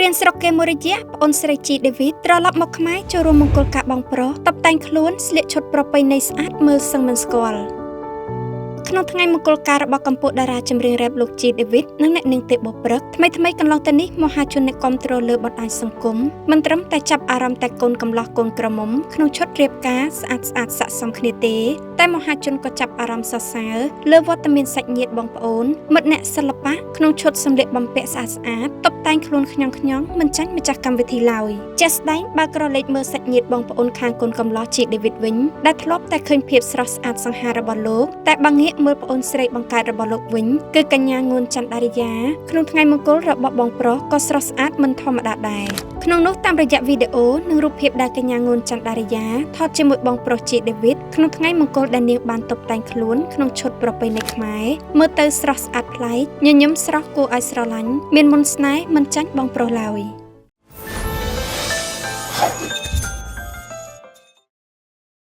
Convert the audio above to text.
រៀនស្រុកគេមួយរយៈប្អូនស្រីជីដេវីតត្រឡប់មកខ្មែរចូលរួមមង្គលការបងប្រុសតុបតែងខ្លួនស្លៀកឈុតប្រពៃណីស្អាតមើលសឹងមិនស្គាល់ក្នុងថ្ងៃមង្គលការរបស់កម្ពុជាតារាចម្រៀងរ៉េបលោកជីដេវីតនិងអ្នកនាងទេពបុព្រឹកថ្មីកន្លងទៅនេះមហាជនអ្នកគាំទ្រលើបណ្ដាញសង្គមមិនត្រឹមតែចាប់អារម្មណ៍តែកូនកំលោះកូនក្រមុំក្នុងឈុតរៀបការស្អាតស័ក្តិសមគ្នាទេតែមហាជនក៏ចាប់អារម្មណ៍សរសើរលើវត្តមានសាច់ញាតិបងប្អូនមិត្តអ្នកសិល្បៈក្នុងឈុតសម្លៀកបំពាក់ស្អាតតុបតែងខ្លួនខ្ញងមិនចាញ់ម្ចាស់កម្មវិធីឡើយជាក់ស្ដែងបើក្រឡេកមើលសាច់ញាតិបងប្អូនខាងកូនកំលោះជីដេវីតវិញដែលធ្លាប់តែឃើញភាពស្រស់ស្អាតសង្ហារបស់លោកតែបើងាកមើលប្អូនស្រីបង្កើតរបស់លោកវិញគឺកញ្ញាងួនច័ន្ទដារិយាក្នុងថ្ងៃមង្គលរបស់បងប្រុសក៏ស្រស់ស្អាតមិនធម្មតាដែរក្នុងនោះតាមរយៈវីដេអូនិងរូបភាពដែលកញ្ញាងួនច័ន្ទដារិយាថតជាមួយបងប្រុសជីដេវីតក្នុងថ្ងៃមង្គលដែលនាងបានតុបតែងខ្លួនក្នុងឈុតប្រពៃណីខ្មែរមើលទៅស្រស់ស្អាតប្លែកញញឹមស្រស់គួរឲ្យស្រឡាញ់មានមន្តស្នេហ៍មិនចាញ់បងប្រុសឡើយ